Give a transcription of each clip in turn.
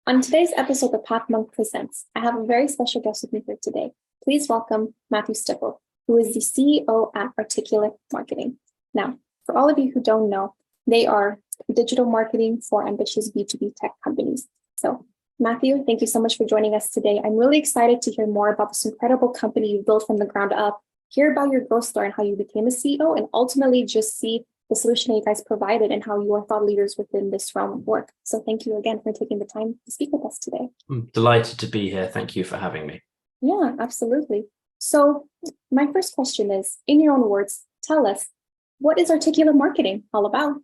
On today's episode of Pathmonk Presents, I have a very special guest with me here today. Please welcome Matthew Stibbe, who is the CEO at Articulate Marketing. Now, for all of you who don't know, they are digital marketing for ambitious B2B tech companies. So, Matthew, thank you so much for joining us today. I'm really excited to hear more about this incredible company you built from the ground up, hear about your growth story and how you became a CEO, and ultimately just see the solution you guys provided and how you are thought leaders within this realm of work. So thank you again for taking the time to speak with us today. I'm delighted to be here. Thank you for having me. Yeah, absolutely. So my first question is, in your own words, tell us, what is Articulate Marketing all about?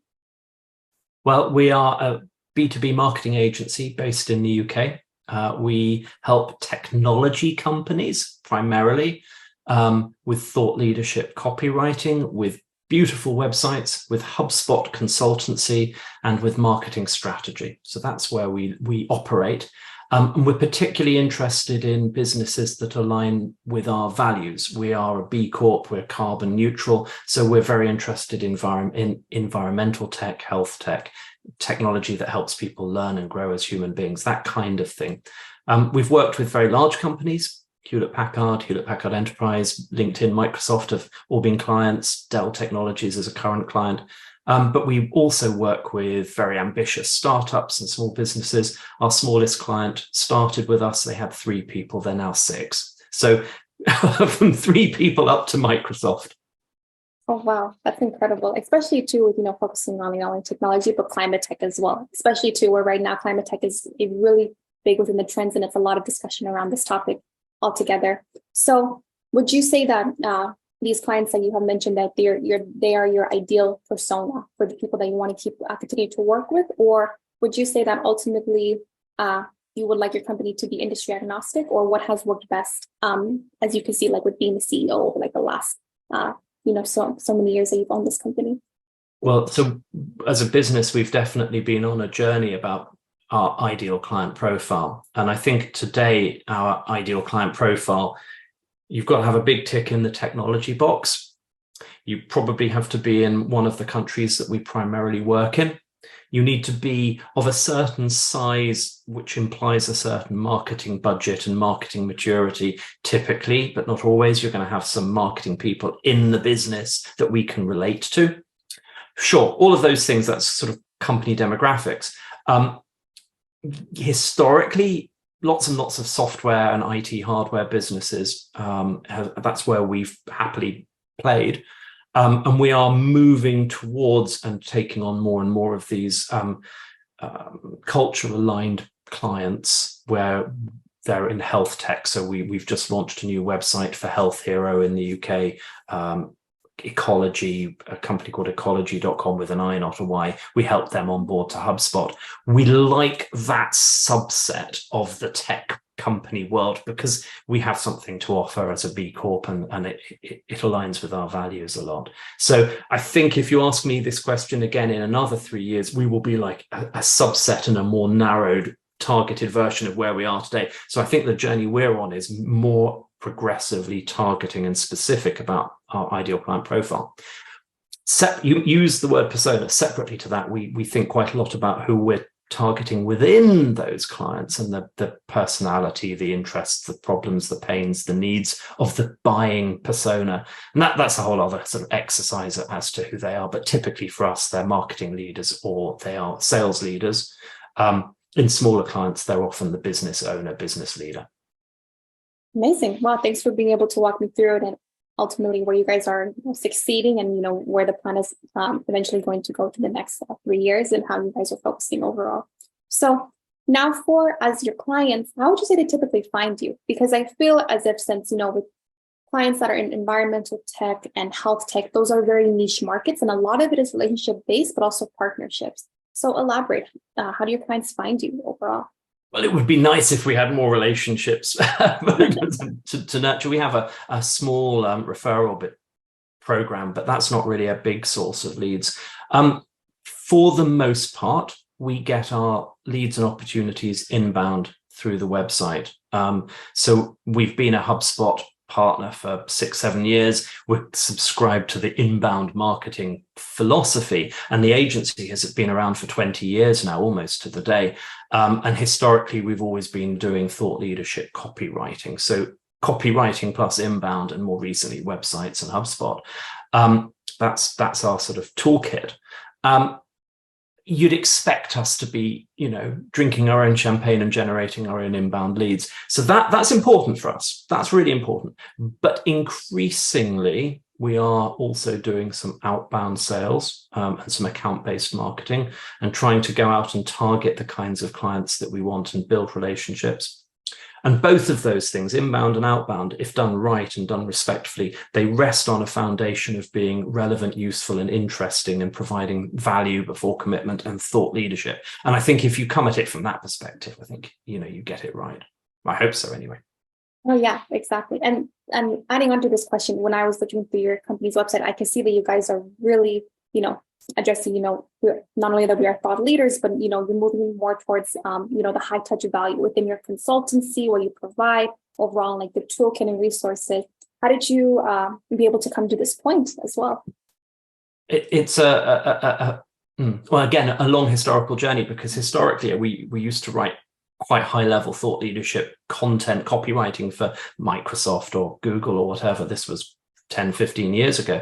Well, we are a B2B marketing agency based in the UK. We help technology companies primarily with thought leadership copywriting, with beautiful websites, with HubSpot consultancy, and with marketing strategy. So that's where we operate. And we're particularly interested in businesses that align with our values. We are a B Corp, we're carbon neutral. So we're very interested in environmental tech, health tech, technology that helps people learn and grow as human beings, that kind of thing. We've worked with very large companies. Hewlett Packard Enterprise, LinkedIn, Microsoft have all been clients, Dell Technologies is a current client. But we also work with very ambitious startups and small businesses. Our smallest client started with us. They had 3 people, they're now 6. So from 3 people up to Microsoft. Oh, wow. That's incredible, especially too, with, focusing on not only technology, but climate tech as well, especially too, where right now climate tech is really big within the trends, and it's a lot of discussion around this topic altogether. So would you say that these clients that you have mentioned, that they are your ideal persona for the people that you want to continue to work with? Or would you say that ultimately you would like your company to be industry agnostic, or what has worked best, as you can see, like with being the CEO over like the last so many years that you've owned this company? Well, so as a business, we've definitely been on a journey about our ideal client profile. And I think today, our ideal client profile, you've got to have a big tick in the technology box. You probably have to be in one of the countries that we primarily work in. You need to be of a certain size, which implies a certain marketing budget and marketing maturity. Typically, but not always, you're going to have some marketing people in the business that we can relate to. Sure, all of those things, that's sort of company demographics. Historically, lots and lots of software and IT hardware businesses, that's where we've happily played. And we are moving towards and taking on more and more of these cultural aligned clients where they're in health tech. So we've just launched a new website for Health Hero in the UK. Ecology, a company called ecology.com with an I, not a Y. We help them on board to HubSpot. We like that subset of the tech company world because we have something to offer as a B Corp, and it aligns with our values a lot. So I think if you ask me this question again in another 3 years, we will be like a subset and a more narrowed, targeted version of where we are today. So I think the journey we're on is more progressively targeting and specific about our ideal client profile. You use the word persona. Separately to that, we think quite a lot about who we're targeting within those clients and the personality, the interests, the problems, the pains, the needs of the buying persona. And that's a whole other sort of exercise as to who they are. But typically for us, they're marketing leaders or they are sales leaders. In smaller clients, they're often the business owner, business leader. Amazing. Wow. Thanks for being able to walk me through it and ultimately where you guys are succeeding and, where the plan is eventually going to go to the next 3 years and how you guys are focusing overall. So now as your clients, how would you say they typically find you? Because I feel as if since, with clients that are in environmental tech and health tech, those are very niche markets and a lot of it is relationship based, but also partnerships. So elaborate, how do your clients find you overall? Well, it would be nice if we had more relationships to nurture. We have a small referral program, but that's not really a big source of leads. For the most part, we get our leads and opportunities inbound through the website. So we've been a HubSpot partner for 6-7 years. We're subscribed to the inbound marketing philosophy, and the agency has been around for 20 years now, almost to the day. And historically, we've always been doing thought leadership copywriting. So copywriting plus inbound, and more recently websites and HubSpot. That's our sort of toolkit. You'd expect us to be, drinking our own champagne and generating our own inbound leads. So that's important for us. That's really important. But increasingly, we are also doing some outbound sales and some account-based marketing, and trying to go out and target the kinds of clients that we want and build relationships. And both of those things, inbound and outbound, if done right and done respectfully, they rest on a foundation of being relevant, useful, and interesting, and providing value before commitment and thought leadership. And I think if you come at it from that perspective, I think, you get it right. I hope so anyway. Oh, yeah, exactly. And adding on to this question, when I was looking through your company's website, I can see that you guys are really, addressing, we're not only that we are thought leaders, but, you're moving more towards, the high touch value within your consultancy, what you provide overall, like the toolkit and resources. How did you be able to come to this point as well? It's well, again, a long historical journey, because historically we used to write quite high level thought leadership content, copywriting for Microsoft or Google or whatever. This was 10, 15 years ago.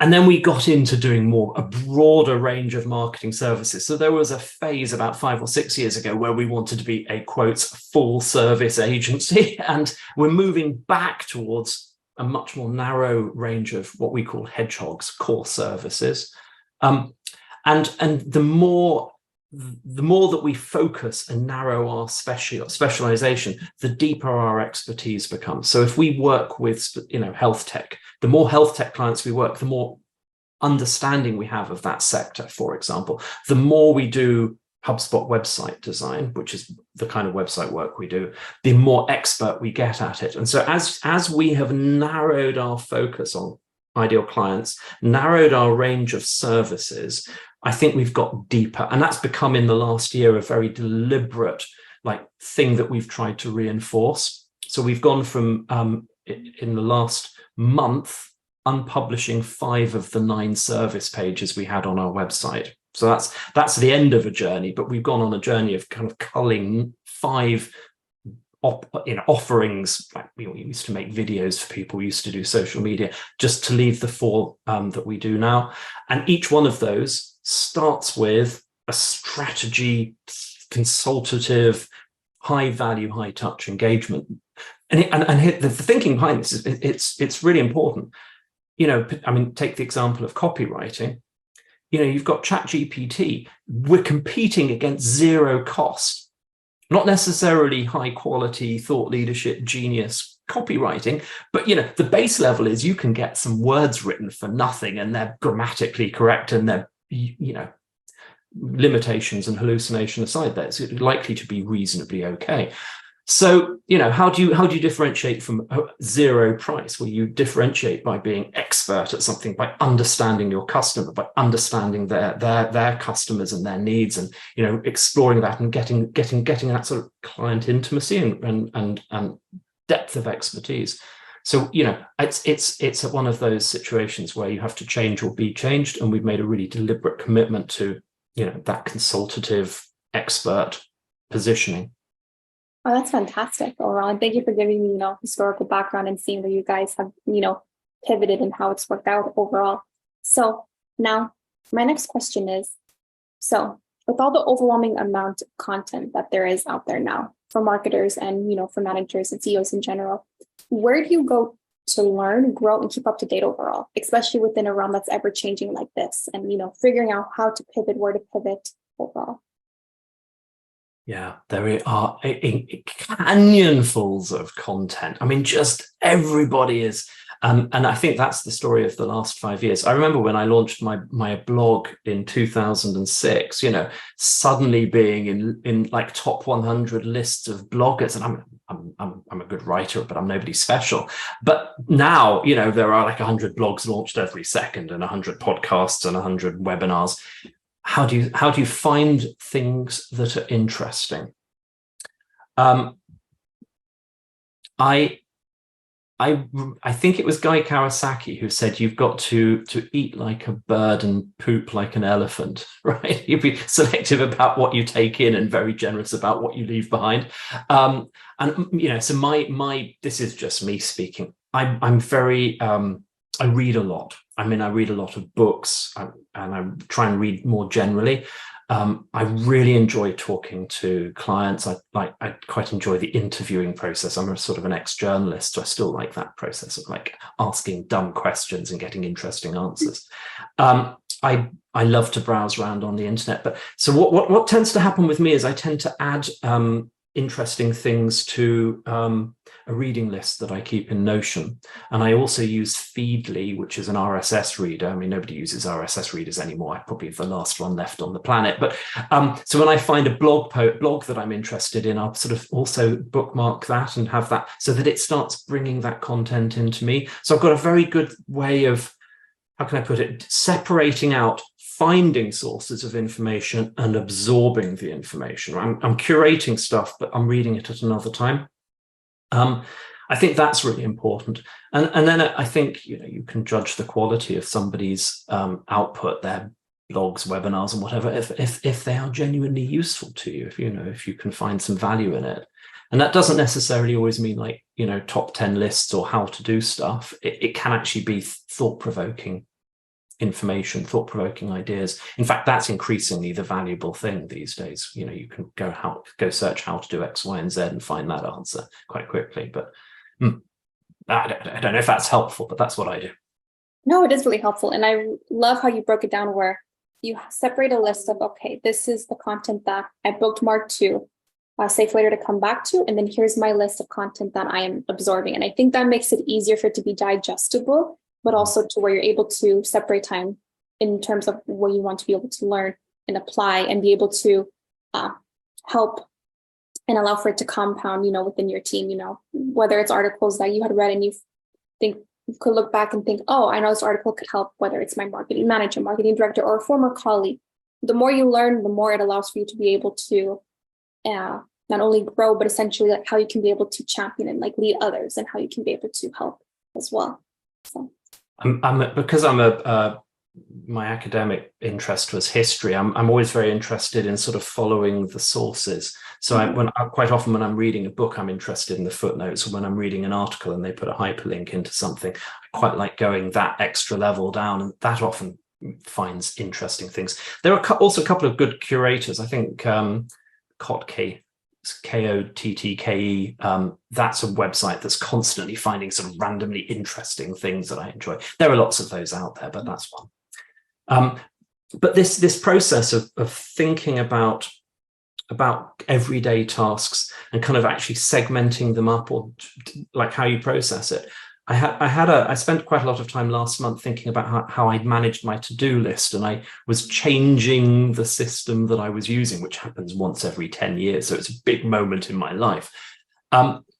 And then we got into doing a broader range of marketing services. So there was a phase about 5 or 6 years ago where we wanted to be a, quotes, full service agency. And we're moving back towards a much more narrow range of what we call hedgehogs, core services. And the more that we focus and narrow our specialization, the deeper our expertise becomes. So if we work with, health tech, the more health tech clients we work, the more understanding we have of that sector, for example. The more we do HubSpot website design, which is the kind of website work we do, the more expert we get at it. And so as we have narrowed our focus on ideal clients, narrowed our range of services, I think we've got deeper. And that's become, in the last year, a very deliberate thing that we've tried to reinforce. So we've gone from, in the last month, unpublishing 5 of the 9 service pages we had on our website. So that's the end of a journey, but we've gone on a journey of kind of culling 5 offerings. We used to make videos for people, we used to do social media, just to leave the 4 that we do now. And each one of those starts with a strategy, consultative, high value, high touch engagement. And the thinking behind this is it's really important. Take the example of copywriting. You've got ChatGPT. We're competing against zero cost, not necessarily high quality thought leadership genius copywriting, but the base level is you can get some words written for nothing, and they're grammatically correct, and they're limitations and hallucination aside, that's likely to be reasonably okay. So, how do you differentiate from zero price? Well, you differentiate by being expert at something, by understanding your customer, by understanding their customers and their needs, and exploring that and getting that sort of client intimacy and depth of expertise. So, it's one of those situations where you have to change or be changed, and we've made a really deliberate commitment to that consultative expert positioning. Oh, that's fantastic, overall. And thank you for giving me, historical background and seeing where you guys have, pivoted and how it's worked out overall. So now my next question is, so with all the overwhelming amount of content that there is out there now for marketers and, for managers and CEOs in general, where do you go to learn, grow, and keep up to date overall, especially within a realm that's ever changing like this, and, figuring out how to pivot, where to pivot overall? Yeah, there are canyonfuls of content. Just everybody is. And I think that's the story of the last 5 years. I remember when I launched my blog in 2006, suddenly being in like top 100 lists of bloggers. And I'm a good writer, but I'm nobody special. But now, there are like 100 blogs launched every second, and 100 podcasts and 100 webinars. How do you find things that are interesting? I I think it was Guy Kawasaki who said you've got to eat like a bird and poop like an elephant, right? You'd be selective about what you take in and very generous about what you leave behind. And so my this is just me speaking. I'm very I read a lot. I mean, I read a lot of books, and I try and read more generally. I really enjoy talking to clients. I quite enjoy the interviewing process. I'm a sort of an ex-journalist, so I still like that process of like asking dumb questions and getting interesting answers. I love to browse around on the internet, but so what tends to happen with me is I tend to add interesting things to a reading list that I keep in Notion. And I also use Feedly, which is an RSS reader. I mean, nobody uses RSS readers anymore. I'm probably the last one left on the planet. But so when I find a blog that I'm interested in, I'll sort of also bookmark that and have that so that it starts bringing that content into me. So I've got a very good way of, how can I put it, separating out finding sources of information and absorbing the information. I'm curating stuff, but I'm reading it at another time. I think that's really important. And then I think, you can judge the quality of somebody's output, their blogs, webinars, and whatever, if they are genuinely useful to you, if you can find some value in it. And that doesn't necessarily always mean like, top 10 lists or how to do stuff. It can actually be thought-provoking information, thought-provoking ideas. In fact, that's increasingly the valuable thing these days. You can go search how to do X, Y, and Z and find that answer quite quickly. But I don't know if that's helpful, but that's what I do. No, it is really helpful. And I love how you broke it down where you separate a list of, okay, this is the content that I bookmarked to save later to come back to. And then here's my list of content that I am absorbing. And I think that makes it easier for it to be digestible, but also to where you're able to separate time in terms of what you want to be able to learn and apply and be able to help and allow for it to compound, within your team, whether it's articles that you had read and you think you could look back and think, oh, I know this article could help, whether it's my marketing manager, marketing director, or a former colleague. The more you learn, the more it allows for you to be able to not only grow, but essentially like how you can be able to champion and like lead others and how you can be able to help as well. So. Because my academic interest was history. I'm always very interested in sort of following the sources. So quite often when I'm reading a book, I'm interested in the footnotes, or when I'm reading an article and they put a hyperlink into something, I quite like going that extra level down, and that often finds interesting things. There are also a couple of good curators. I think Kottke, Kottke, that's a website that's constantly finding sort of randomly interesting things that I enjoy. There are lots of those out there, but that's one. But this process of thinking about everyday tasks and kind of actually segmenting them up, or like how you process it. I spent quite a lot of time last month thinking about how I'd managed my to-do list, and I was changing the system that I was using, which happens once every 10 years. So it's a big moment in my life.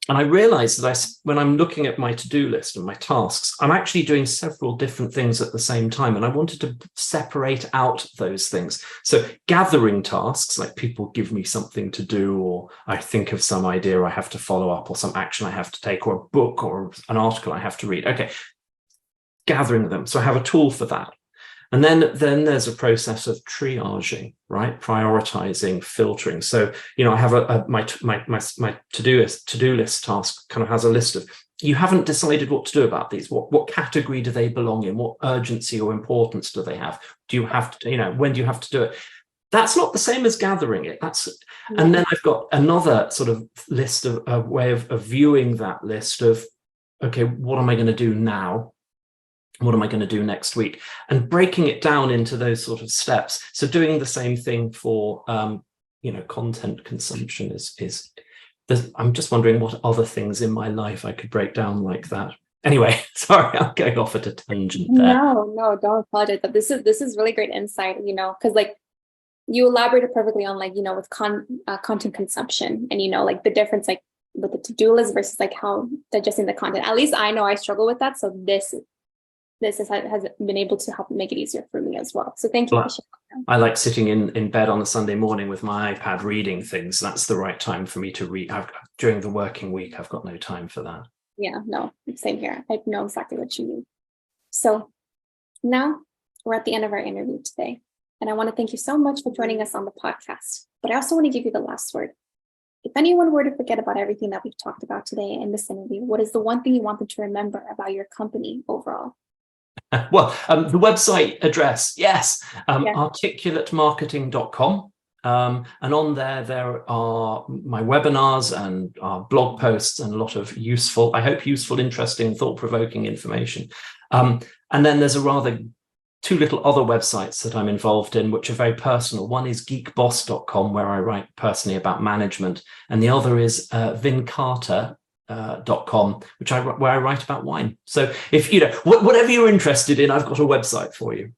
And I realized that when I'm looking at my to-do list and my tasks, I'm actually doing several different things at the same time. And I wanted to separate out those things. So gathering tasks, like people give me something to do, or I think of some idea I have to follow up, or some action I have to take, or a book or an article I have to read. Okay, gathering them. So I have a tool for that. And then there's a process of triaging, right? Prioritizing, filtering. So, I have my to-do list task kind of has a list of, you haven't decided what to do about these. What category do they belong in? What urgency or importance do they have? Do you have to, when do you have to do it? That's not the same as gathering it. And then I've got another sort of list of a way of viewing that list of, okay, what am I going to do now? What am I going to do next week? And breaking it down into those sort of steps. So doing the same thing for, content consumption is I'm just wondering what other things in my life I could break down like that. Anyway, sorry, I'm going off at a tangent there. No, don't apologize. But this is really great insight, because like you elaborated perfectly on like, with content consumption and, like the difference, like with the to-do list versus like how digesting the content. At least I know I struggle with that. So this has been able to help make it easier for me as well. So thank you for sharing. I like sitting in bed on a Sunday morning with my iPad reading things. That's the right time for me to read. During the working week, I've got no time for that. Yeah, no, Same here. I know exactly what you mean. So now we're at the end of our interview today. And I want to thank you so much for joining us on the podcast. But I also want to give you the last word. If anyone were to forget about everything that we've talked about today in this interview, what is the one thing you want them to remember about your company overall? Well, the website address, yes, Yeah. articulatemarketing.com. And on there are my webinars and our blog posts and a lot of useful, I hope useful, interesting, thought-provoking information. And then there's a rather two little other websites that I'm involved in, which are very personal. One is geekboss.com, where I write personally about management. And the other is vincarter.com, where I write about wine. So if, whatever you're interested in, I've got a website for you.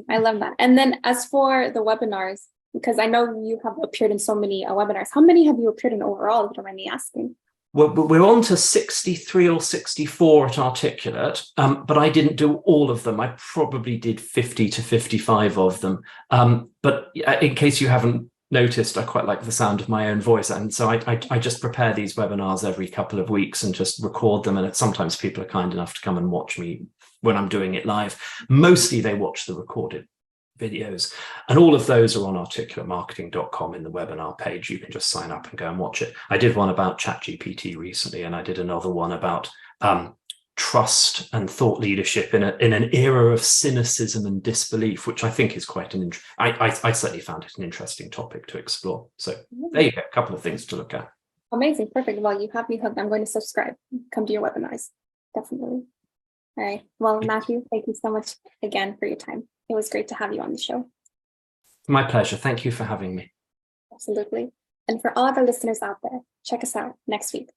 I love that. And then as for the webinars, because I know you have appeared in so many webinars, how many have you appeared in overall, if you don't mind me asking? Well, we're on to 63 or 64 at Articulate, but I didn't do all of them. I probably did 50 to 55 of them. But in case you haven't noticed, I quite like the sound of my own voice. And so I just prepare these webinars every couple of weeks and just record them. And sometimes people are kind enough to come and watch me when I'm doing it live. Mostly they watch the recorded videos, and all of those are on articulatemarketing.com in the webinar page. You can just sign up and go and watch it. I did one about ChatGPT recently, and I did another one about trust and thought leadership in an era of cynicism and disbelief, which I think is quite I certainly found it an interesting topic to explore. So there you go, a couple of things to look at. Amazing, perfect. Well, you have me hooked. I'm going to subscribe, come to your webinars, definitely. All right. Well, Matthew, thank you so much again for your time. It was great to have you on the show. My pleasure. Thank you for having me. Absolutely. And for all of our listeners out there, check us out next week